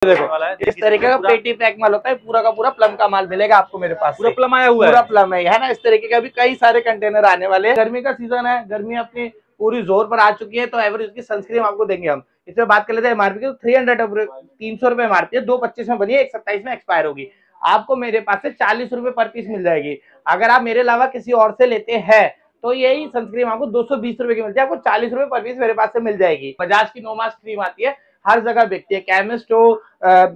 देखो इस तरीके का पेटी पैक माल होता है, पूरा का पूरा प्लम का माल मिलेगा आपको मेरे पास। पूरा प्लम आया हुआ है, पूरा प्लम है ना। इस तरीके का भी कई सारे कंटेनर आने वाले हैं। गर्मी का सीजन है, गर्मी अपनी पूरी जोर पर आ चुकी है, तो एवरेज की सनस्क्रीन आपको देंगे हम। इसमें बात कर लेते हैं एमआरपी की, 300 रुपए एमआरपी है। 2/25 में बनी है, 1/27 में एक्सपायर होगी। आपको मेरे पास से 40 रुपए पर पीस मिल जाएगी। अगर आप मेरे अलावा किसी और से लेते हैं तो यही सनस्क्रीन आपको 220 रुपए की मिलती है, आपको 40 रुपए पर पीस मेरे पास से मिल जाएगी। बजाज की नो मास्क क्रीम आती है, हर जगह बिकती है, केमिस्ट हो,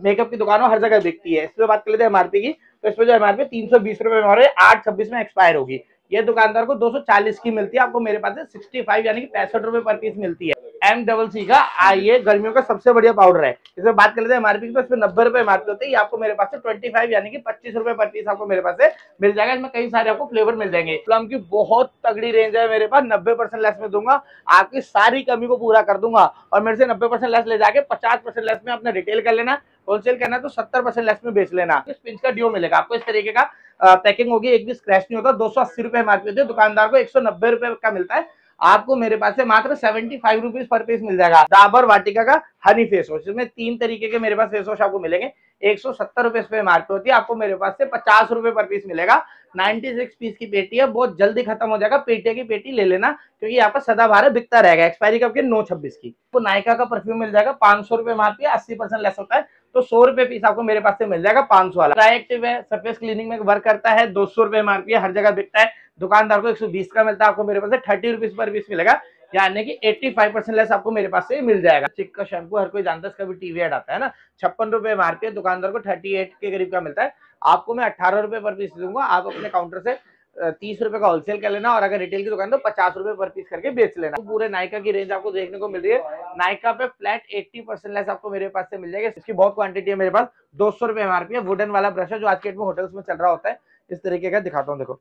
मेकअप की दुकान हो, हर जगह बिकती है। इसमें बात कर लेते हैं एमआरपी की, तो इसमें जो एमआरपी 320 रुपए में 8/26 में एक्सपायर होगी। ये दुकानदार को 240 की मिलती है, आपको मेरे पास से 65 यानी कि 65 रुपए पर पीस मिलती है। MCC का ये गर्मियों का सबसे बढ़िया पाउडर है। इसमें बात कर लेते हैं एमआरपी की, तो इसमें 90 रुपए एमआरपी होती है। ये आपको मेरे पास से 25 यानी कि 25 रुपए पर पीस आपको मेरे पास से मिल जाएगा। इसमें कई सारे आपको फ्लेवर मिल जाएंगे। प्लम की बहुत तगड़ी रेंज है मेरे पास, 90% लेस में दूंगा, आपकी सारी कमी को पूरा कर दूंगा। और मेरे से 90% लेस ले जाके 50% लेस में अपने रिटेल कर लेना, होलसेल करना तो 70% लेस में बेच लेना। स्पिंच का ड्यू मिलेगा आपको, इस तरीके का पैकिंग होगी, एक भी स्क्रैच नहीं होता। 280 रुपए एमआरपी होती है, दुकानदार को 190 रुपए का मिलता है, आपको मेरे पास से मात्र 75 रुपीज पर पीस मिल जाएगा। डाबर वाटिका का हनी फेस वॉश, इसमें 3 तरीके के मेरे पास फेस वॉश आपको मिलेंगे। 170 रुपए पे एमआरपी होती है, आपको मेरे पास से 50 रुपए पर पीस मिलेगा। 96 पीस की पेटी है, बहुत जल्दी खत्म हो जाएगा। पेटी की पेटी ले लेना, क्योंकि यहाँ पर सदाबहार बिकता रहेगा। एक्सपायरी कब की, 9/26 की। तो नायका का परफ्यूम मिल जाएगा, 500 रुपए एमआरपी, 80% लेस होता है, तो 100 रुपए पीस आपको मेरे पास से मिल जाएगा 500 वाला। ट्राई एक्टिव है, सरफेस क्लीनिंग में वर्क करता है, 200 रुपए एमआरपी है, हर जगह बिकता है। दुकानदार को 120 का मिलता है, आपको मेरे पास से 30 रुपीज पर पीस मिलेगा, यानी कि 85% लेस आपको मेरे पास से मिल जाएगा। चिक का शैम्पू हर कोई जानता है, इसका भी टीवी एड आता है ना। 56 रुपए एमआरपी है, दुकानदार को 38 के करीब का मिलता है, आपको मैं 18 रुपए पर पीस दूंगा। आप अपने काउंटर से 30 रुपए का होलसेल कर लेना, और अगर रिटेल की दुकान तो 50 रुपए पर पीस करके बेच लेना। तो पूरे नायका की रेंज आपको देखने को मिल रही है। नायका पे फ्लैट 80% लेस आपको मेरे पास से मिल जाएगा। इसकी बहुत क्वांटिटी है मेरे पास। 200 रुपए एमआरपी है। वुडन वाला ब्रश है, जो आज के डेट में होटल्स में चल रहा होता है। इस तरीके का दिखाता हूँ, देखो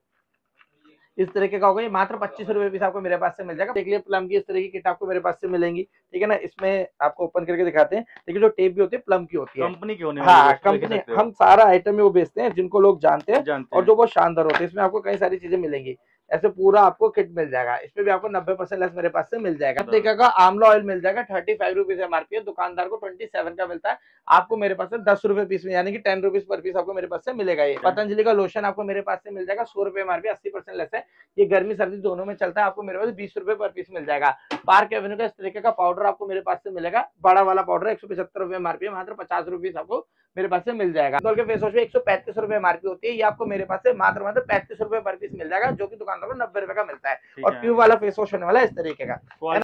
इस तरीके का होगा, ये मात्र 25 रुपए पीस आपको मेरे पास से मिल जाएगा। देख लिया, प्लम की इस तरह की किट आपको मेरे पास से मिलेंगी, ठीक है ना। इसमें आपको ओपन करके दिखाते हैं। देखिए जो टेप भी होती है प्लम की होती है, कंपनी की होने वाली है। हाँ, कंपनी, हम सारा आइटम वो बेचते हैं जिनको लोग जानते हैं, और जो बहुत शानदार होते हैं। इसमें आपको कई सारी चीजें मिलेंगी, ऐसे पूरा आपको किट मिल जाएगा। इसमें भी आपको 90% लेस मेरे पास से मिल जाएगा। देखा आमला ऑयल मिल जाएगा, 35 रुपीज एमआरपी है, दुकानदार को 27 का मिलता है, आपको मेरे पास से 10 रुपए पीस में, यानी कि 10 रुपीज पर पीस आपको मेरे पास से मिलेगा। ये पतंजलि का लोशन आपको मेरे पास से मिल जाएगा, 100 रुपए एमआरपी, 80% लेस है। ये गर्मी सर्दी दोनों में चलता है, आपको मेरे पास 20 रुपए पर पीस मिल जाएगा। पार्क एवेन्यू का इस तरीके का पाउडर आपको मेरे पास से मिलेगा, बड़ा वाला पाउडर 175 रुपए एमआरपी, मात्र 50 रुपीज आपको मेरे पास से मिल जाएगा। के फेस वॉश में 135 रुपए एमआरपी होती है, ये आपको मेरे पास से मात्र 35 रुपए पर पीस मिल जाएगा, जो कि दुकानदार को 90 रुपए का मिलता है। और ट्यूब वाला फेस वॉश होने वाला है इस तरीके का।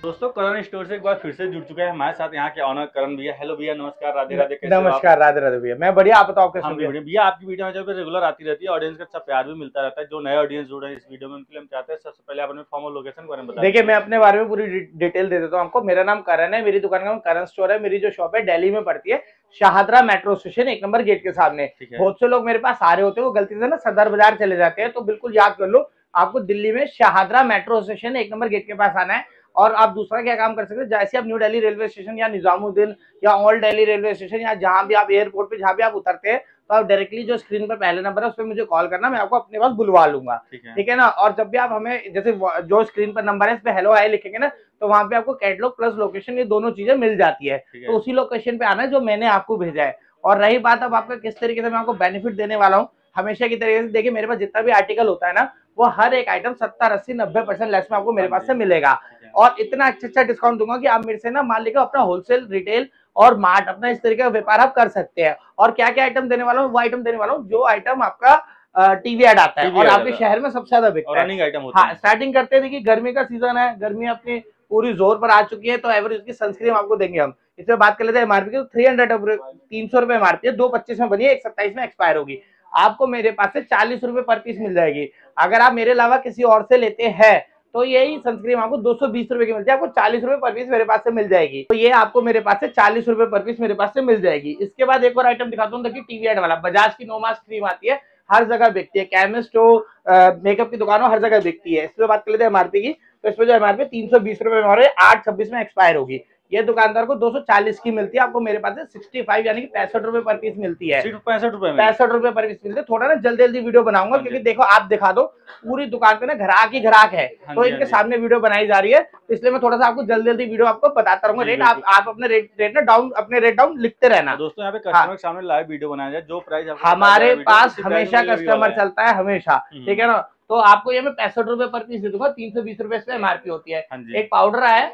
दोस्तों करण स्टोर से एक बार फिर से जुड़ चुका है हमारे साथ यहाँ के ऑनर करण भैया। हेलो भैया, नमस्कार, राधे राधे। कैसे नमस्कार, राधे राधे भैया, मैं बढ़िया, आप बताओ कैसे? भैया आपकी वीडियो में जब रेगुलर आती रहती है, ऑडियंस का अच्छा प्यार भी मिलता रहता है। जो नए ऑडियंस जुड़ रहे हैं इस वीडियो में, उनके लिए हम चाहते हैं सबसे पहले अपने फॉर्म और लोकेशन के बारे में बताइए। देखिए, मैं अपने बारे में पूरी डिटेल दे देता हूँ आपको। मेरा नाम करण है, मेरी दुकान का नाम करण स्टोर है। मेरी जो शॉप है दिल्ली में पड़ती है, Shahdara metro station 1 number gate के सामने। बहुत से लोग मेरे पास आ रहे होते हैं, वो गलती से ना सदर बाजार चले जाते हैं, तो बिल्कुल याद कर लो, आपको दिल्ली में Shahdara metro station 1 number gate के पास आना है। और आप दूसरा क्या काम कर सकते हैं, जैसे आप न्यू दिल्ली रेलवे स्टेशन या निजामुद्दीन या ओल्ड दिल्ली रेलवे स्टेशन या जहां भी आप एयरपोर्ट पे जहां भी आप उतरते हैं, तो आप डायरेक्टली जो स्क्रीन पर पहले नंबर है उस पर मुझे कॉल करना, मैं आपको अपने पास बुलवा लूंगा, ठीक है ना। और जब भी आप हमें, जैसे जो स्क्रीन पर नंबर है इस पे हेलो हाय लिखेंगे ना, तो वहां पे आपको कैटलॉग प्लस लोकेशन, ये दोनों चीजें मिल जाती है। तो उसी लोकेशन पे आना है जो मैंने आपको भेजा है। और रही बात अब आपका किस तरीके से मैं आपको बेनिफिट देने वाला हूँ, हमेशा की तरीके से देखिए, मेरे पास जितना भी आर्टिकल होता है ना, वो हर एक आइटम 70, 80, 90% लेस में आपको मेरे पास से मिलेगा। और इतना अच्छा डिस्काउंट दूंगा कि आप मेरे से ना मान लीजिए अपना होलसेल, रिटेल और मार्ट, अपना इस तरीके का व्यापार आप कर सकते हैं। और क्या क्या आइटम देने वाला हूँ, वो आइटम देने वाला हूँ जो आइटम आपका टीवी एड आता है और आपके शहर में सबसे ज्यादा बिकता है। हाँ, स्टार्टिंग करते हैं। देखिए गर्मी का सीजन है, गर्मी अपनी पूरी जोर पर आ चुकी है, तो एवरेज की सनस्क्रीन आपको देंगे हम। इसमें बात कर लेते हैं एमआरपी की, 300 रुपए एमआरपी है, 2/25 में बनी है, 1/27 में एक्सपायर होगी। आपको मेरे पास से 40 रुपए पर पीस मिल जाएगी। अगर आप मेरे अलावा किसी और से लेते हैं तो यही सनस्क्रीन आपको 220 रुपए की मिलती है, आपको 40 रुपए पर पीस मेरे पास से मिल जाएगी। तो ये आपको मेरे पास से 40 रुपए पर पीस मेरे पास से मिल जाएगी। इसके बाद एक और आइटम दिखाता हूँ, देखिए टीवी एड वाला, बजाज की नो मास्क क्रीम आती है, हर जगह बिकती है, केमिस्ट हो, मेकअप की दुकान हो, हर जगह बिकती है। इसमें बात कर लेते हैं एमआरपी की, तो इसमें जो एमआरपी 320 रुपए में 8/26 में एक्सपायर होगी। ये दुकानदार को 240 की मिलती है, आपको मेरे पास से 65 यानी कि 65 रुपए पर पीस मिलती है। सिर्फ 65 रुपए में 65 रुपए पर पीस मिलते हैं। थोड़ा ना जल्दी जल्दी वीडियो बनाऊंगा क्योंकि देखो आप दिखा दो पूरी दुकान पे ना ग्राहक ही ग्राहक है, तो इनके सामने वीडियो बनाई जा रही है, इसलिए मैं थोड़ा सा आपको जल्दी जल्दी वीडियो आपको बताता रहूंगा। रेट आप अपने रेट ना डाउन, अपने रेट डाउन लिखते रहना। दोस्तों यहाँ पे कस्टमर के सामने लाइव वीडियो बनाया जाए, जो प्राइस हमारे पास हमेशा कस्टमर चलता है हमेशा, ठीक है ना। तो आपको ये मैं 65 रुपए पर पीस दे दूंगा, 320 रुपए इसमें एमआरपी होती है। एक पाउडर है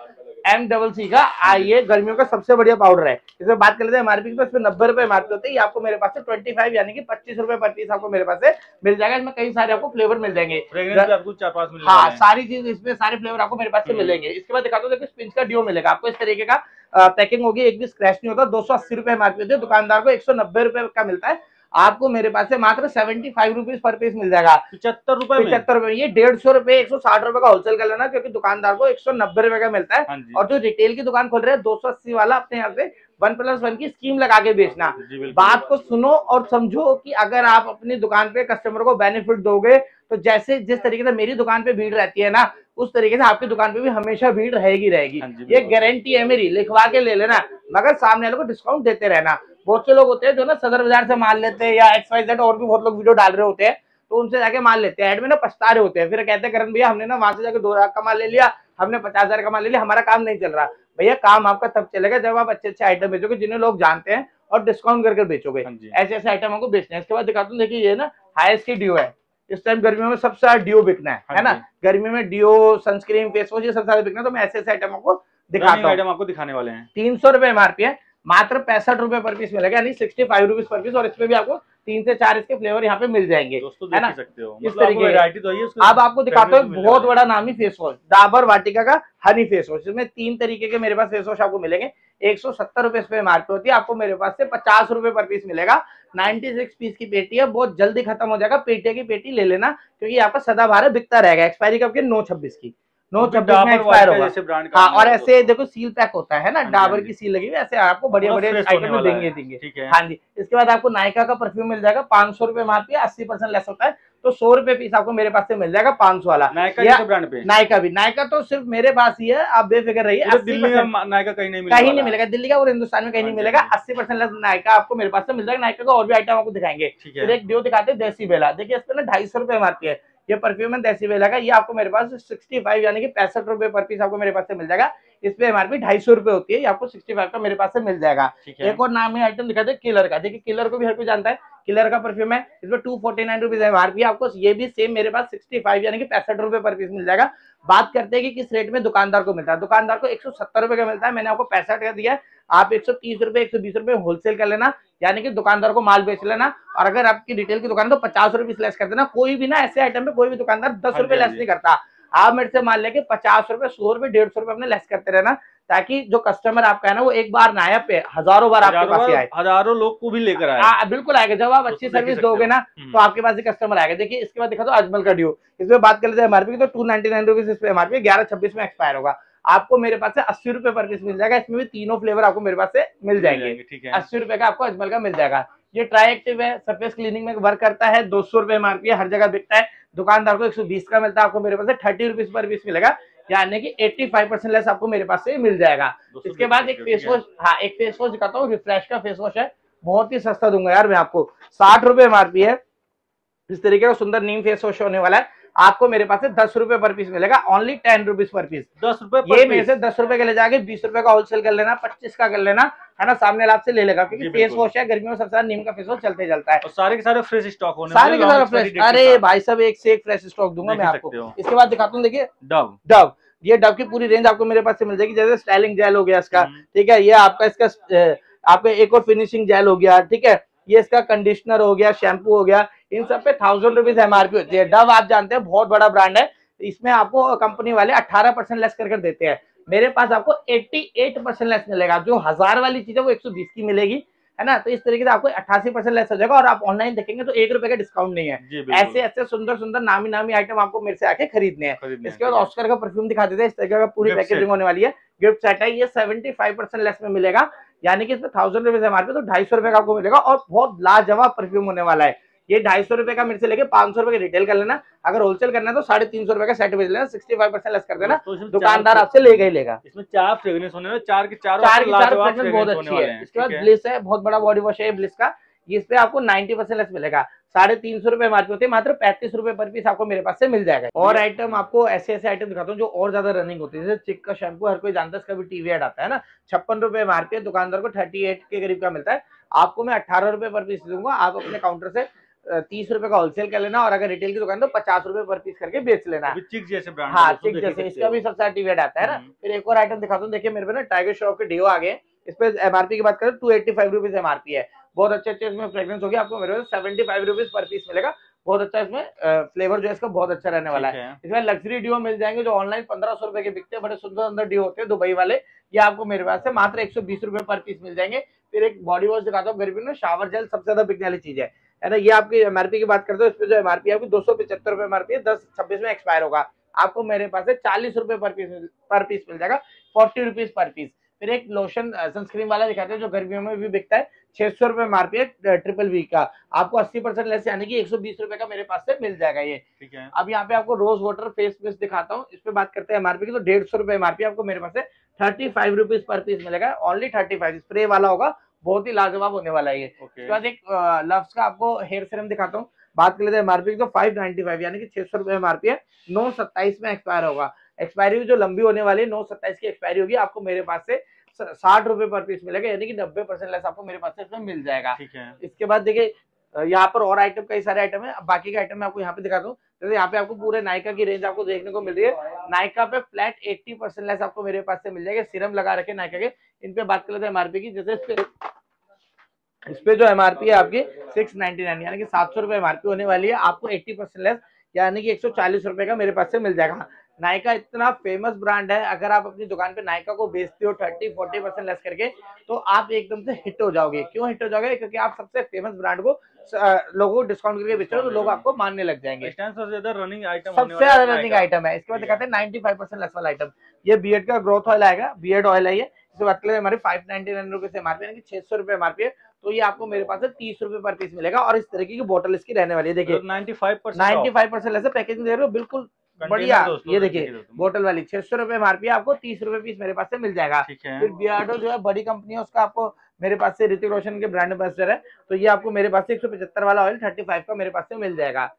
MCC का, ये गर्मियों का सबसे बढ़िया पाउडर है। इसमें बात कर लेते हैं एमआरपी की, तो इसमें 90 रुपए एमआरपी होती है। ये आपको मेरे पास से 25 यानी कि 25 रुपए पर पीस आपको मेरे पास से मिल जाएगा। इसमें कई सारे आपको फ्लेवर मिल जाएंगे, आपको 4-5 मिल, हाँ सारी चीज इसमें सारे फ्लेवर आपको मेरे पास से मिलेंगे। इसके बाद दिखाता हूँ, देखो स्पिंच का डिओ मिलेगा आपको इस तरीके का, पैकिंग होगी, एक भी स्क्रैच नहीं होता। 280 रुपए एमआरपी होती है, दुकानदार को 190 रुपए का मिलता है, आपको मेरे पास से मात्र 75 रुपीज पर पीस मिल जाएगा। 75 रुपए, 75 रुपए। ये 150 रुपए 160 रुपए का होलसेल कर लेना, क्योंकि दुकानदार को 190 रुपए का मिलता है। और जो रिटेल की दुकान खोल रहे हैं 280 वाला, अपने यहाँ से 1+1 की स्कीम लगा के बेचना। बात को सुनो और समझो कि अगर आप अपनी दुकान पे कस्टमर को बेनिफिट दोगे तो जैसे जिस तरीके से मेरी दुकान पे भीड़ रहती है ना, उस तरीके से आपकी दुकान पे भी हमेशा भीड़ रहेगी। ये गारंटी है मेरी, लिखवा के ले लेना, मगर सामने वालों को डिस्काउंट देते रहना। बहुत से लोग होते हैं जो ना सदर बाजार से माल लेते हैं, या XYZ और भी बहुत लोग वीडियो डाल रहे होते हैं, तो उनसे जाके माल लेते हैं, ऐड में ना पछता रहे होते हैं, फिर कहते हैं करण भैया हमने ना वहां से जाके 2 लाख का माल ले लिया, हमने 50,000 का माल ले लिया, हमारा काम नहीं चल रहा। भैया काम आपका तब चलेगा जब आप अच्छे अच्छे आइटम बेचोगे जिन्हें लोग जानते हैं, और डिस्काउंट करके बेचोगे। ऐसे ऐसे आइटम आपको बेचना है। इसके बाद दिखाता हूँ, देखिए ये ना हाईएस्ट की डिओ है, इस टाइम गर्मियों में सबसे ज्यादा डिओ बिकना है ना। गर्मी में डिओ, सनस्क्रीन, फेस वॉश, ये सब सारे बिकना है। तो मैं ऐसे ऐसे आइटम आपको दिखाता हूँ, आपको दिखाने वाले हैं। 300 रुपए एमआरपी है, मात्र 65 रुपए पर पीस मिलेगा, यानी 65 रुपीज पर पीस। और इसमें भी आपको 3 से 4 इसके फ्लेवर यहाँ पे मिल जाएंगे, है ना। इस तरीके तो अब आपको दिखाता हूँ बहुत बड़ा नामी फेस वॉश, डाबर वाटिका का हनी फेस वॉश। इसमें 3 तरीके के मेरे पास फेस वॉश आपको मिलेंगे। 170 रुपए पे एमआरपी होती है, आपको मेरे पास से 50 रुपए पर पीस मिलेगा। 96 पीस की पेटी है, बहुत जल्दी खत्म हो जाएगा। पेटी की पेटी ले लेना, क्योंकि आपका सदाबहार बिकता रहेगा। एक्सपायरी कब की? 9/26 की, 9/26 में एक्सपायर होगा। हाँ, और ऐसे देखो सील पैक होता है ना, डाबर की सील लगी हुई, ऐसे आपको बढ़िया बढ़िया आइटम देंगे। हाँ जी। इसके बाद आपको नायका का परफ्यूम मिल जाएगा, 500 रुपए एमआरपी, 80% लेस होता है, तो 100 रुपए पीस आपको मेरे पास से मिल जाएगा 500 वाला। नायका भी, नायका तो सिर्फ मेरे पास ही है, आप बेफिक्र रहिए। दिल्ली में नायका कहीं नहीं मिलेगा, दिल्ली का और हिंदुस्तान में कहीं नहीं मिलेगा। 80% लेस नायका आपको मेरे पास से मिल जाएगा। नायका का और भी आइटम आपको दिखाएंगे। फिर एक डिओ दिखाते हैं देसी बेला, देखिए इस पर ना 250 रुपए एमआरपी है। ये परफ्यूम है देसी बेला का, ये आपको मेरे पास 65 यानी कि 65 रुपए पर पीस आपको मेरे पास से मिल जाएगा। इस पे एमआरपी 250 रुपए होती है, ये आपको 65 का मेरे पास से मिल जाएगा। एक और नामी आइटम दिखाते हैं किलर का, देखिए किलर को भी हर कोई जानता है, किलर का परफ्यूम है, इसमें 249 रुपीज एमआरपी। आपको ये भी सेम मेरे पास 65 यानी कि 65 रुपए पर पीस मिल जाएगा। बात करते हैं कि किस रेट में दुकानदार को मिलता है। दुकानदार को 170 रुपए का मिलता है, मैंने आपको 65 का दिया है। आप 130 रुपए 120 रुपए होलसेल कर लेना, यानी कि दुकानदार को माल बेच लेना। और अगर आपकी रिटेल की दुकान तो 50 रुपए लेस कर देना। कोई भी ना ऐसे आइटम पे कोई भी दुकानदार 10 रुपए लेस नहीं करता। आप मेरे से मान लेके 50 रुपए, 100 रुपए, 150 रुपए अपने लेस करते रहना, ताकि जो कस्टमर आपका है ना वो एक बार ना आए पे हजारों बार आपके पास आए, हजारों लोग को भी लेकर आए। बिल्कुल आएगा। जब आप अच्छी सर्विस दोगे ना तो आपके पास ही कस्टमर आएगा। देखिए इसके बाद दिखा दो अजमल का डिओ, इसमें बात कर लेते हैं एमआरपी की, तो 299 रुपीज इस पे एमआरपी, 11/26 में एक्सपायर होगा। आपको मेरे पास से 80 रुपए पर पीस मिल जाएगा। इसमें भी तीनों फ्लेवर आपको मेरे पास से मिल जाएंगे। 80 रुपए का आपको अजमल का मिल जाएगा। ये ट्राई एक्टिव है, सरफेस क्लीनिंग में वर्क करता है, 200 रुपए एमआरपी है, हर जगह बिकता है। दुकानदार को 120 का मिलता है, आपको मेरे पास से 30 रुपीज पर पीस मिलेगा, यानी कि 85% लेस आपको मेरे पास से मिल जाएगा। इसके बाद एक फेस वॉश, हाँ एक फेस वॉश दिखाता हूँ, रिफ्रेश का फेस वॉश है, बहुत ही सस्ता दूंगा यार मैं आपको, 60 रुपए एमआरपी है। इस तरीके का सुंदर नीम फेस वॉश होने वाला है, आपको मेरे पास से 10 रुपए पर पीस मिलेगा, ओनली 10 रुपीज पर पीस। 10 रुपए, ये मेरे से 10 रुपए के ले जाके 20 रुपए का होलसेल कर लेना, 25 का कर लेना, है ना, सामने लाभ से ले लेगा, क्योंकि फेस वॉश है, गर्मियों में सबसे ज्यादा नीम का फेस वॉश चलते चलता है। और सारे के सारे फ्रेश स्टॉक होने, सारे के सारे फ्रेश। अरे भाई सब एक से एक फ्रेश स्टॉक दूंगा मैं आपको। इसके बाद दिखाता हूँ, देखिए डव, ये डव की पूरी रेंज आपको मेरे पास से मिल जाएगी। जैसे स्टाइलिंग जेल हो गया इसका, ठीक है, ये आपका इसका आपका एक और फिनिशिंग जेल हो गया, ठीक है, ये इसका कंडीशनर हो गया, शैम्पू हो गया, इन सब पे 1000 रुपीज एमआरपी होती है। डव आप जानते हैं बहुत बड़ा ब्रांड है, इसमें आपको कंपनी वाले 18% लेस कर देते हैं। मेरे पास आपको 88% लेस मिलेगा। जो 1000 वाली चीज है वो 120 की मिलेगी, है ना। तो इस तरीके से आपको 88% लेस हो जाएगा। और आप ऑनलाइन देखेंगे तो 1 रुपए का डिस्काउंट नहीं है। ऐसे ऐसे सुंदर सुंदर नामी नामी आइटम आपको मेरे से आके खरीदने हैं। इसके बाद ऑस्कर का परफ्यूम दिखा देते हैं, इस तरीके का पूरी पैकेजिंग होने वाली है, गिफ्ट सेट है। ये 75% लेस में मिलेगा, यानी कि इसमें 1000 रुपीज एमआरपी, तो 250 रुपए का आपको मिलेगा। और बहुत लाजवाब परफ्यूम होने वाला है। ये 250 रुपए का मेरे से लेके 500 रुपए का रिटेल कर लेना, अगर होलसेल करना है तो 350 रुपए का सेट बेच लेना, 65% लेस कर देना, दुकानदार आपसे लेगा ही लेगा। इसमें 4 फ्रेग्रेंस होने वाले, 4 के 4 फ्रेग्रेंस बहुत अच्छी है। इसके बाद ब्लिस है, बहुत बड़ा बॉडी वॉश है ब्लिस का, इस पे आपको 90% लेस मिलेगा। 350 रुपए एमआरपी होती है, मात्र 35 रुपए पर पीस आपको मेरे पास से मिल जाएगा। और आइटम आपको ऐसे आइटम दिखाता हूँ जो और ज्यादा रनिंग होती है, जैसे चिक का शैम्पू, हर कोई जानता है, इसका भी टीवी एड आता है ना, 56 रुपए एमआरपी है, दुकानदार को 38 के करीब का मिलता है, आपको मैं 18 रुपए पर पीस दूंगा। आप अपने काउंटर से 30 रुपए का होलसेल कर लेना, और अगर रिटेल की दुकान तो 50 रुपए पर पीस करके बेच लेना। चिक जैसे ब्रांड, हाँ चिक जैसे, इसका भी सबसे टीवी एड आता है ना। फिर एक और आइटम दिखाता हूँ, देखिए मेरे पे ना टाइगर श्रॉफ के डिओ आ गए, इस पे एमआरपी की बात करें 285 रुपीज एमआरपी है, बहुत अच्छे इसमें फ्रेग्रेंस होगी, आपको मेरे 75 रुपीज पर पीस मिलेगा, बहुत अच्छा इसमें फ्लेवर जो है इसका बहुत अच्छा रहने वाला है। इसमें लग्जरी डिओ मिल जाएंगे जो ऑनलाइन 1500 रुपए के बिकते हैं, बड़े सुंदर सुंदर डिओ होते हैं दुबई वाले, ये आपको मेरे पास से मात्र 120 रुपए पर पीस मिल जाएंगे। फिर एक बॉडी वॉश दिखाता हूँ गर्मी में, शावर जेल सबसे ज्यादा बिकने वाली चीज है ना, ये आपकी एमआरपी की बात करते हो, इस पे जो एमआरपी है आपकी 275 रुपए एमआरपी है, 10-26 में एक्सपायर होगा, आपको मेरे पास से 40 रुपए पर पीस मिल जाएगा, 40 रुपीज पर पीस। फिर एक लोशन सनस्क्रीन वाला दिखाते हैं जो गर्मियों में भी बिकता है, 600 रुपए एमआरपी है, ट्रिपल वी का, आपको 80% लेस यानी कि 120 रुपए का मेरे पास से मिल जाएगा ये। ठीक है, अब यहाँ पे आपको रोज वाटर फेस मिस्ट दिखाता हूँ, इस पे बात करते हैं एमआरपी की, तो 150 रुपए एमआरपी आपको मेरे पास से 35 रुपीज पर पीस मिलेगा, ओनली 35, स्प्रे वाला होगा, बहुत ही लाजवाब होने वाला है ये। उसके बाद एक लव्स का आपको हेयर सीरम दिखाता हूँ, बात कर लेते हैं एमआरपी की, तो 595 यानी कि 600 रुपए एमआरपी है, 9/27 में एक्सपायर होगा, एक्सपायरी जो लंबी होने वाली है 9/27 की एक्सपायरी होगी, आपको मेरे पास से 60 रुपए पर पीस मिलेगा, यानी कि 90% लेस आपको मेरे पास से इसमें मिल जाएगा। ठीक है, इसके बाद देखिए यहाँ पर और आइटम, कई सारे आइटम है, अब बाकी के आइटम मैं आपको यहाँ पे दिखाता हूँ। जैसे यहाँ पे आपको पूरे नायका की रेंज आपको देखने को मिल रही है, नायका पे फ्लैट 80% लेस आपको मेरे पास से मिल जाएगा, सीरम लगा रखे नायका के, इन पे बात कर लेते हैं एमआरपी की। जैसे इस पे जो एमआरपी है आपकी 699 यानी कि 700 रुपए एमआरपी होने वाली है, आपको 80% लेस यानी कि 140 रुपए का मेरे पास से मिल जाएगा। नायका इतना फेमस ब्रांड है, अगर आप अपनी दुकान पे नायका को बेचते हो 30-40% लेस करके, तो आप एकदम से हिट हो जाओगे। क्यों हिट हो जाओगे? क्योंकि आप सबसे फेमस ब्रांड को लोगों को डिस्काउंट करके बेच रहे हो, तो लोग आपको मानने लग जाएंगे। सबसे ज्यादा रनिंग आइटम है। इसके बाद दिखाते हैं 95% लेस वाला आइटम, ये बियर्ड का ग्रोथ ऑयल आएगा, बियर्ड ऑयल है ये, इसे बात करें हमारे 599 रुपए से एमआरपी, यानी कि 600 रुपए एमआरपी है, तो ये आपको मेरे पास 30 रुपए पर पीस मिलेगा, और इस तरीके की बोतल इसकी रहने वाली है। देखिए 95% लेस पैकेजिंग दे रहे हो, बिल्कुल बढ़िया। ये देखिए बोतल वाली 600 रुपए एमआरपी है, आपको 30 रुपए पीस मेरे पास से मिल जाएगा। फिर बियर्डो जो है बड़ी कंपनी है, उसका आपको मेरे पास से ऋतिक रोशन के ब्रांड एम्बेसडर है, तो ये आपको मेरे पास से 175 वाला ऑयल 35 का मेरे पास से मिल जाएगा।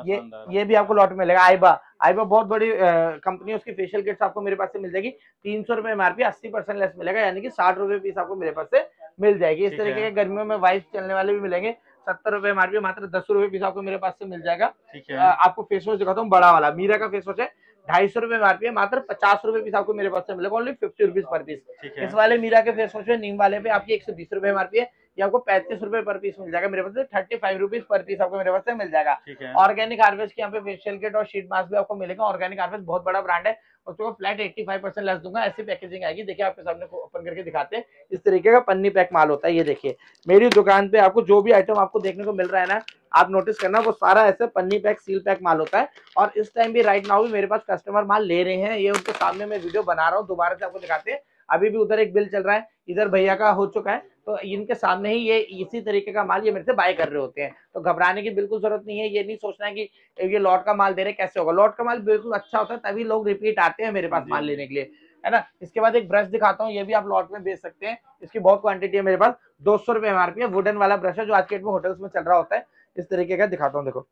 ये भी आपको लॉट में मिलेगा। आइबा बहुत बड़ी कंपनी है, उसकी फेशियल किट्स आपको मेरे पास से मिल जाएगी, 300 रुपए एमआरपी, 80% लेस मिलेगा, यानी कि 60 रुपए पीस आपको मेरे पास से मिल जाएगी। इस तरीके के गर्मियों में वाइफ चलने वाले भी मिलेंगे, 70 रुपए एमआरपी, मात्र 10 रुपए पीस आपको मेरे पास से मिल जाएगा। ठीक है, आपको फेस वॉश दिखाता हूँ, बड़ा वाला मीरा का फेस वॉश है, 250 रुपए एमआरपी है, मात्र 50 रुपए पीस आपको मेरे पास से मिलेगा, ओनली 50 रुपीज पर पीस। इस वाले मीरा के फेस वॉश है, नीम वाले पे आपकी 120 रुपए एमआरपी है, ये आपको 35 रुपए पर पीस मिल जाएगा मेरे पास से, 35 रुपीज पर पीस आपको मेरे पास से मिल जाएगा। ऑर्गेनिक हार्वेस्ट के यहाँ पे फेशियल किट और शीट मास्क भी आपको मिलेगा। ऑर्गेनिक हार्वेस्ट बहुत बड़ा ब्रांड है, उसको फ्लैट 85% लेस दूंगा, ऐसी पैकेजिंग आएगी। देखिए आपके सामने ओपन करके दिखाते हैं, इस तरीके का पन्नी पैक माल होता है। ये देखिए मेरी दुकान पे आपको जो भी आइटम आपको देखने को मिल रहा है ना, आप नोटिस करना, वो सारा ऐसे पन्नी पैक सील पैक माल होता है। और इस टाइम भी राइट नाउ भी मेरे पास कस्टमर माल ले रहे हैं, ये उनके सामने मैं वीडियो बना रहा हूँ, दोबारा से आपको दिखाते हैं। अभी भी उधर एक बिल चल रहा है, इधर भैया का हो चुका है, तो इनके सामने ही ये इसी तरीके का माल ये मेरे से बाय कर रहे होते हैं, तो घबराने की बिल्कुल जरूरत नहीं है। ये नहीं सोचना है कि ये लॉट का माल दे रहे, कैसे होगा। लॉट का माल बिल्कुल अच्छा होता है, तभी लोग रिपीट आते हैं मेरे पास माल लेने के लिए, है ना। इसके बाद एक ब्रश दिखाता हूँ, ये भी आप लॉट में बेच सकते हैं, इसकी बहुत क्वांटिटी है मेरे पास, 200 रुपए एमआरपी है, वुडन वाला ब्रश है, जो आज के डेट में होटल्स में चल रहा होता है। इस तरीके का दिखाता हूँ, देखो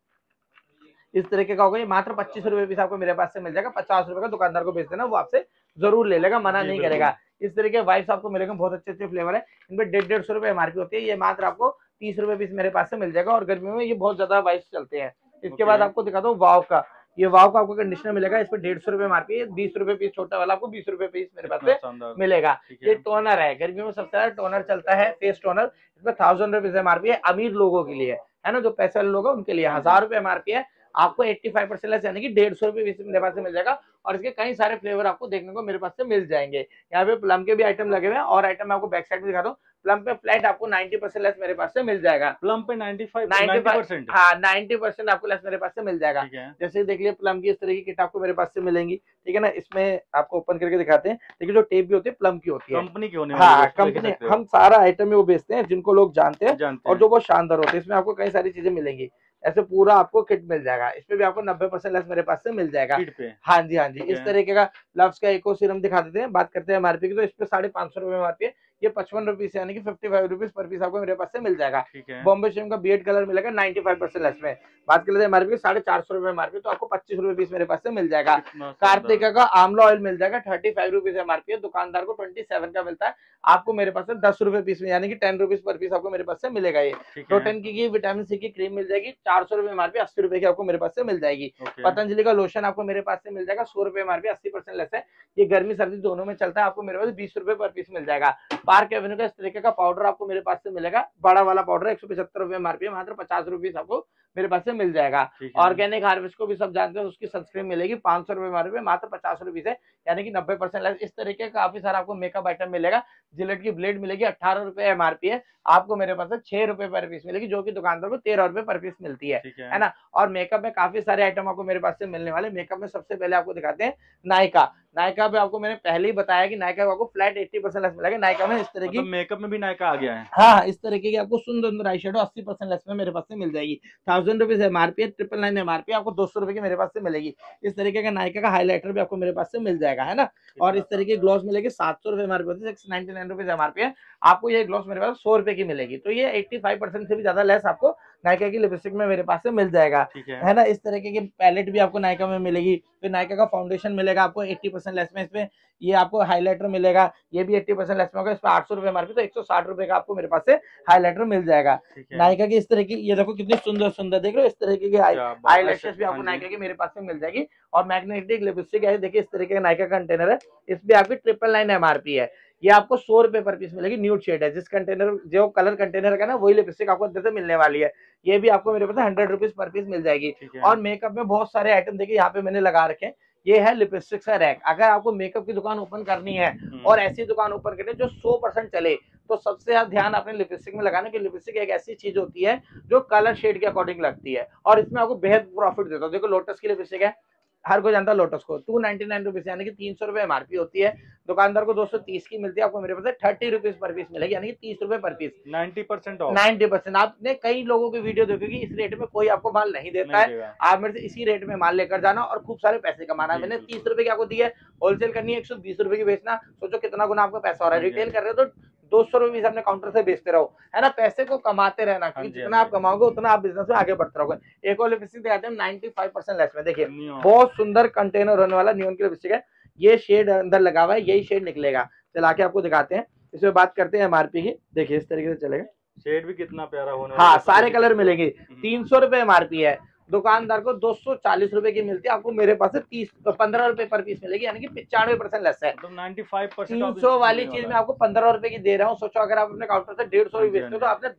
इस तरीके का होगा, ये मात्र 25 रुपए पीस आपको मेरे पास से मिल जाएगा। 50 रुपए का दुकानदार को बेच देना, वो आपसे जरूर ले लेगा, मना नहीं करेगा। इस तरीके के वाइप्स आपको मिलेंगे, बहुत अच्छे अच्छे फ्लेवर है, इनमें 150 रुपए एमआरपी होती है, ये मात्र आपको 30 रुपए पीस मेरे पास से मिल जाएगा, और गर्मियों में ये बहुत ज्यादा वाइप्स चलते हैं। इसके बाद आपको दिखाता हूँ वाव का, ये वाव का आपको कंडीशनर मिलेगा, इस पर 150 रुपए एमआरपी है, 20 रुपए पीस छोटा वाला आपको 20 रुपए पीस मेरे पास से मिलेगा। ये टोनर है, गर्मियों में सबसे ज्यादा टोनर चलता है, फेस टोनर, इसमें 1000 रुपीज एमआरपी है, अमीर लोगों के लिए है ना, जो पैसे वाले लोग हैं उनके लिए। 1000 रुपए एमआरपी है, आपको 85% लेस यानी कि 150 रुपए मेरे पास से मिल जाएगा, और इसके कई सारे फ्लेवर आपको देखने को मेरे पास से मिल जाएंगे। यहाँ पे प्लम के भी आइटम लगे हुए हैं, और आइटम मैं आपको बैक साइड में दिखाता हूँ। प्लम पे फ्लैट आपको 90% लेस मेरे पास से मिल जाएगा। प्लम पे 90%, हाँ 90% आपको लेस मेरे पास से मिल जाएगा। जैसे देख लिया प्लम की इस तरह की किट आपको मेरे पास से मिलेंगी, ठीक है ना। इसमें आपको ओपन करके दिखाते हैं, देखिए जो टेप भी होती है प्लम की होती है, कंपनी की होने हाँ कंपनी, हम सारा आइटम वो बेचते हैं जिनको लोग जानते हैं और जो बहुत शानदार होते हैं। इसमें आपको कई सारी चीजें मिलेंगी, ऐसे पूरा आपको किट मिल जाएगा। इसमें भी आपको 90% लेस मेरे पास से मिल जाएगा किट पे। हाँ जी हाँ जी। इस तरीके का लव्स का इको सीरम दिखा देते हैं। बात करते हैं एमआरपी की, तो इस पे 550 रुपए एमआरपी है। ये 55 रुपीज यानी कि 55 रुपीज पर पीस आपको मेरे पास से मिल जाएगा। बॉम्बे शेम का बीएड कलर मिलेगा 95% लेस में। बात कर लेते हैं एमआरपी 450 रुपए एमआरपी, तो आपको 25 रुपए पीस मेरे पास से मिल जाएगा। कार्तिका का आंवला ऑयल मिल जाएगा 35 रुपीज एमआरपी है, दुकानदार को 27 का मिलता है, आपको मेरे पास से 10 रुपए पीस में यानी कि 10 रुपीज पर पीस आपको मेरे पास से मिलेगा। ये प्रोटीन की विटामिन सी की क्रीम मिल जाएगी 400 रुपए एमआरपी, 80 रुपए की आपको मेरे पास से मिल जाएगी। पतंजलि का लोशन आपको मेरे पास से मिल जाएगा 100 रुपए एमआरपी, 80% लेस है। ये गर्मी सर्दी दोनों में चलता है, आपको मेरे पास 20 रुपए पर पीस मिल जाएगा। पार्क एवेन्यू का इस तरीके का पाउडर आपको मेरे पास से मिलेगा, बड़ा वाला पाउडर 175 रुपए एमआरपी, मात्र 50 रुपीस आपको मेरे पास से मिल जाएगा। ऑर्गेनिक हार्वेस्ट को भी सब जानते हैं, उसकी सनस्क्रीन मिलेगी 500 रुपए एमआरपी, मात्र 50 रुपीस है यानी कि 90% लेस। इस तरीके का काफी सारा आपको मेकअप आइटम मिलेगा। जिलेट की ब्लेड मिलेगी 18 रुपए एमआरपी है, आपको मेरे पास से 6 रुपए पर पीस मिलेगी, जो कि दुकानदार को 13 रुपए पर पीस मिलती है ना। और मेकअप में काफी सारे आइटम आपको मेरे पास से मिलने वाले। मेकअप में सबसे पहले आपको दिखाते हैं नायका। नायका पे आपको मैंने पहले ही बताया कि नायका आपको फ्लैट 80% लेस मिलेगा। नायका में इस तरह की मेकअप में भी नायका आ गया है। हाँ, इस तरीके की आपको सुंदर आई शेडो 80% लेस में मेरे पास से मिल जाएगी। 1000 रुपीज एमआरपी है, 999 एमआरपी आपको 200 रुपए की मेरे पास से मिलेगी। इस तरीके का नायका का हाईलाइटर भी आपको मेरे पास से मिल जाएगा, है ना। और इस तरीके की ग्लॉस मिलेगी 700 रुपए एमआरपी होती है, 699 रुपीज एमआरपी है, आपको ये ग्लॉस मेरे पास 100 रुपए की मिलेगी। तो ये 85% से भी ज्यादा लेस आपको नायका की लिपस्टिक में मेरे पास से मिल जाएगा, है ना। इस तरीके की पैलेट भी आपको नायका में मिलेगी। फिर नायका का फाउंडेशन मिलेगा आपको 80% लेस में। इसमें ये आपको हाइलाइटर मिलेगा, ये भी 80% लेस में होगा। इस पर 800 रुपए एमआरपी, तो 160 रुपए का आपको मेरे पास से हाइलाइटर मिल जाएगा। नायका की इस तरह की, ये देखो कितनी सुंदर सुंदर, देख रहे हो, इस तरीके की आईलैशेस भी आपको नायका की मेरे पास से मिल जाएगी। और मैग्नेटिक लिपस्टिक है, देखिए इस तरीके का नायका कंटेनर है, इस पे आपकी 999 एमआरपी है। ये आपको 100 रुपए पर पीस मिलेगी। न्यूड शेड है, जिस कंटेनर जो कलर कंटेनर का ना वही लिपस्टिक आपको अंदर से मिलने वाली है। ये भी आपको मेरे पास 100 रुपीज पर पीस मिल जाएगी। और मेकअप में बहुत सारे आइटम देखिए यहाँ पे मैंने लगा रखे हैं। ये है लिपस्टिक का रैक। अगर आपको मेकअप की दुकान ओपन करनी है और ऐसी दुकान ओपन करनी है जो 100% चले, तो सबसे ज्यादा ध्यान अपने लिपस्टिक में लगाने की। लिपस्टिक एक ऐसी चीज होती है जो कलर शेड के अकॉर्डिंग लगती है और इसमें आपको बेहद प्रॉफिट देता है। देखो लोटस की लिपस्टिक है, हर कोई जानता है लोटस को, 299 रुपीज यानी कि 300 रुपए एमआरपी होती है। दुकानदार को 230 की मिलती है, आपको मेरे पास 30 रुपीज पर पीस मिलेगी यानी कि 30 रुपए पर पीस। 90%। आपने कई लोगों की वीडियो देखोगी, इस रेट में कोई आपको माल नहीं देता है। आप मेरे से इसी रेट में माल लेकर जाना और खूब सारे पैसे कमाना। मैंने 30 रुपए की आपको दी है, होलसेल करनी है 120 रुपए की बेचना, सोचो कितना गुना आपका पैसा हो रहा है। रिटेल कर रहे हो तो 200 रुपीज अपने काउंटर से बेचते रहो, है ना। पैसे को कमाते रहना, क्योंकि जितना आप कमाओगे उतना आप बिजनेस में आगे बढ़ते रहोगे। एक और लिपस्टिक दिखाते हैं 95% लेस में, देखिए बहुत सुंदर कंटेनर होने वाला नियॉन की लिपस्टिक है। ये शेड अंदर लगा हुआ है, यही शेड निकलेगा। चला के आपको दिखाते हैं। इसमें बात करते हैं एमआरपी की, देखिए इस तरीके से चलेगा। शेड भी कितना प्यारा होने वाला है। हाँ, सारे कलर मिलेंगे। 300 रुपए एमआरपी है, दुकानदार को 240 रुपए की मिलती है, आपको मेरे पास से 15 रुपए पर पीस मिलेगी यानी कि 95% लेस है। तो 95% 300 वाली चीज में आपको 15 रुपए की दे रहा हूँ। सोचो अगर आप अपने काउंटर से 150 रुपए बेचते हो तो आपने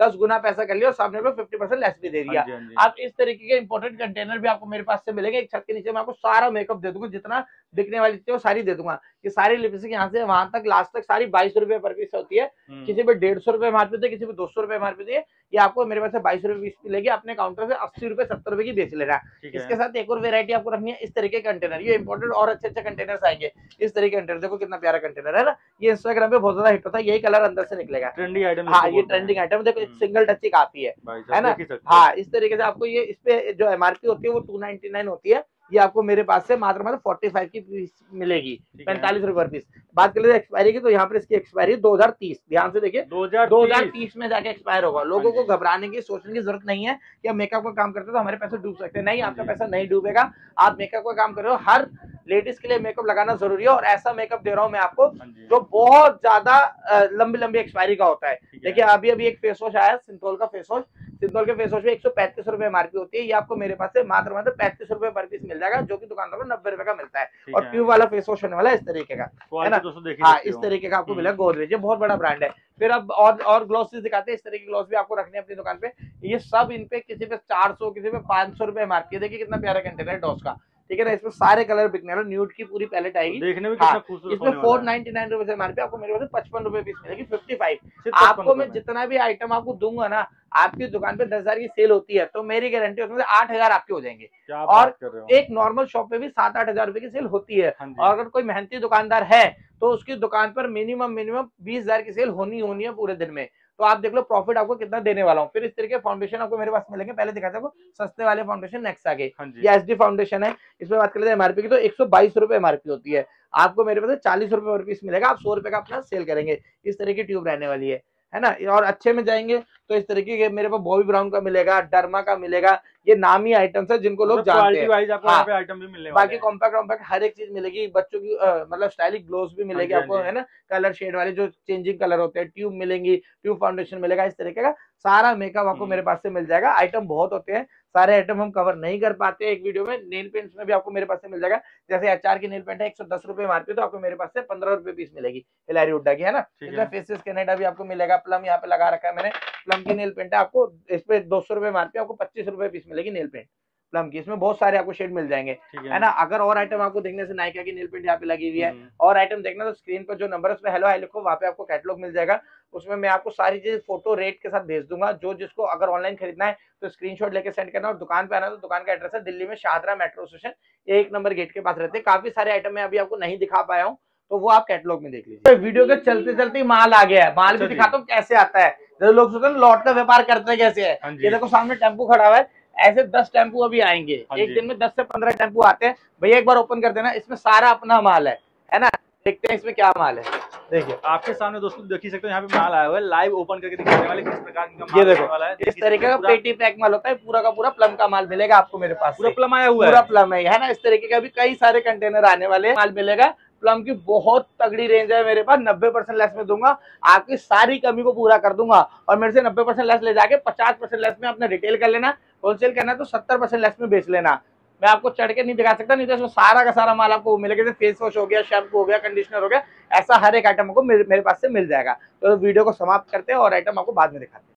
10 गुना पैसा कर लिया और सामने को 50% लेस भी दे दिया। आप इस तरीके के इंपोर्टेड कंटेनर भी आपको मेरे पास से मिलेंगे। एक छत के नीचे मैं आपको सारा मेकअप दे दूंगा, जितना बिकने वाली चीज वो सारी दे दूंगा। ये सारी लिपस्टिक यहाँ से वहां तक लास्ट तक सारी 22 रुपए पर पीस होती है। किसी पे 150 रुपए एमआरपी होती है, किसी पे 200 रुपए एमआरपी होती है। ये आपको मेरे पास से 22 रुपए पीस मिलेगी, अपने काउंटर से 80 रुपए 70 रुपए की बेच लेना। इसके साथ एक और वेरायटी आपको रखनी है, इस तरीके कंटेनर। ये इंपोर्टेड और अच्छे अच्छे कंटेनर आएंगे। इस तरीके कंटेनर देखो कितना प्यारा कंटेनर है ना। ये इंस्टाग्राम पे बहुत ज्यादा हिट होता है, यही कलर अंदर से निकलेगा। Trending item. हाँ, ये ट्रेंडिंग आइटम देखो, सिंगल टच की काफी है ना। हाँ, इस तरीके से आपको ये, इस पे जो एमआरपी होती है वो 299 होती है, ये आपको मेरे पास से मात्र 45 की पीस मिलेगी, 45 रुपए पर पीस। बात कर लेते हैं एक्सपायरी की, तो यहाँ पर इसकी एक्सपायरी 2030, ध्यान से देखिए 2030 में जाके एक्सपायर होगा। लोगों को घबराने की सोचने की जरूरत नहीं है कि हम मेकअप का काम करते हैं तो हमारे पैसे डूब सकते हैं। नहीं, आपका पैसा नहीं डूबेगा। आप मेकअप का काम कर रहे हो, हर लेडीज के लिए मेकअप लगाना जरूरी है और ऐसा मेकअप दे रहा हूँ मैं आपको जो बहुत ज्यादा लंबी लंबी एक्सपायरी का होता है। देखिए अभी एक फेस वॉश आया सिंथोल का फेस वॉश, सिंथोल के फेस वॉश में 135 रुपए एमआरपी होती है। ये आपको मेरे पास से मात्र 35 रुपए पर पीस मिल जाएगा, जो कि दुकानदार को 90 रुपए का मिलता है। और ट्यूब वाला फेस वॉश होने वाला है इस तरीके का, है ना। हाँ, इस तरीके का आपको मिलेगा। गोदरेज, ये बहुत बड़ा ब्रांड है। फिर अब और ग्लॉसेस दिखाते हैं। इस तरह की ग्लॉस भी आपको रखने हैं अपनी दुकान पे। ये सब इन पे किसी पे 400, किसी पे 500 रुपए एमआरपी है। देखिए कितना प्यारा कंटेनर है डॉस का, ठीक है ना। इसमें सारे कलर बिकने वाले, न्यूड की पूरी पैलेट आएगी। देखने में कितना खूबसूरत इसमें 499 रुपए एमआरपी, आपको मेरे पास 55 रुपए पीस मिलेगी, 55। आपको मैं जितना भी आइटम आपको दूंगा ना, आपकी दुकान पे 10,000 की सेल होती है तो मेरी गारंटी उसमें से 8,000 आपके हो जाएंगे। और एक नॉर्मल शॉप पे भी 7-8 हजार रुपए की सेल होती है। और अगर कोई मेहनती दुकानदार है तो उसकी दुकान पर मिनिमम 20,000 की सेल होनी है पूरे दिन में। तो आप देख लो प्रॉफिट आपको कितना देने वाला हूँ। फिर इस तरीके फाउंडेशन आपको मेरे पास मिलेंगे, पहले दिखाता हूँ सस्ते वाले फाउंडेशन नेक्स्ट आगे। ये एचडी फाउंडेशन है, इसमें बात कर लेते हैं एमआरपी की, तो 122 रुपए एमआरपी होती है, आपको मेरे पास 40 रुपए पर पीस मिलेगा, आप 100 रुपए का अपना सेल करेंगे। इस तरह की ट्यूब रहने वाली है ना। और अच्छे में जाएंगे तो इस तरीके के मेरे पास बॉबी ब्राउन का मिलेगा, डर्मा का मिलेगा, ये नामी आइटम्स है जिनको लोग जानते हैं। हाँ, आइटम भी मिलने बाकी कॉम्पैक्ट वॉम्पैक्ट हर एक चीज मिलेगी, बच्चों की मतलब स्टाइलिश ग्लोव्स भी मिलेगी आपको, है ना, कलर शेड वाले जो चेंजिंग कलर होते हैं, ट्यूब मिलेंगी, ट्यूब फाउंडेशन मिलेगा, इस तरीके का सारा मेकअप आपको मेरे पास से मिल जाएगा। आइटम बहुत होते हैं, सारे आइटम हम कवर नहीं कर पाते एक वीडियो में। नेल पेंट्स में भी आपको मेरे पास से मिल जाएगा, जैसे एचआर की नेल पेंट है 110 रुपए मार्केट, तो आपको मेरे पास से 15 रुपए पीस मिलेगी हिलारी हुड्डा की, है ना। इसमें फेसेस कनाडा भी आपको मिलेगा, प्लम यहाँ पे लगा रखा है मैंने, प्लम की नेल पेंट है, आपको इस पे 200 रुपए मार्केट, आपको 25 रुपए पीस मिलेगी नेल पेंट प्लम की। इसमें बहुत सारे आपको शेड मिल जाएंगे, है ना। अगर और आइटम आपको देखने से नायका की नेल पेंट यहाँ पे लगी हुई है, और आइटम देखना तो स्क्रीन पर जो नंबर है उसमें हेलो हाई लिखो, वहाँ पे आपको कैटलॉग मिल जाएगा, उसमें मैं आपको सारी चीज फोटो रेट के साथ भेज दूंगा। जो जिसको अगर ऑनलाइन खरीदना है तो स्क्रीनशॉट लेके सेंड करना, और दुकान पे आना तो दुकान का एड्रेस है दिल्ली में Shahdara metro station 1 number gate के पास रहते हैं। काफी सारे आइटम मैं अभी आपको नहीं दिखा पाया हूँ, तो वो आप कैटलॉग में देख लीजिए। वीडियो के चलते चलते माल आ गया है, माल भी दिखाता हूँ कैसे आता है। जैसे लोग सोचते हैं लॉट का व्यापार करते हैं कैसे है, ये देखो सामने टेम्पो खड़ा हुआ है, ऐसे 10 टेम्पो अभी आएंगे एक दिन में, 10 से 15 टेम्पो आते हैं। भैया एक बार ओपन कर देना, इसमें सारा अपना माल है ना। देखते हैं इसमें क्या माल है। देखिए आपके सामने दोस्तों देख ही सकते हो, यहाँ पे माल आया हुआ है, लाइव ओपन करके दिखाने वाले किस प्रकार का माल ये देखो वाला है। इस तरीके का पेटी पैक माल होता है, पूरा का पूरा प्लम का माल मिलेगा आपको मेरे पास। पूरा प्लम आया हुआ है, पूरा प्लम है ना। इस तरीके का भी कई सारे कंटेनर आने वाले हैं, माल मिलेगा। प्लम की बहुत तगड़ी रेंज है मेरे पास, 90% लेस में दूंगा, आपकी सारी कमी को पूरा कर दूंगा। और मेरे से 90% लेस ले जाके 50% लेस में अपने रिटेल कर लेना, होलसेल करना तो 70% लेस में बेच लेना। मैं आपको चढ़ के नहीं दिखा सकता, नहीं तो इसमें सारा का सारा माल आपको मिलेगा, जैसे फेस वॉश हो गया, शैम्पू हो गया, कंडीशनर हो गया, ऐसा हर एक आइटम को मेरे पास से मिल जाएगा। तो वीडियो को समाप्त करते हैं और आइटम आपको बाद में दिखाते हैं।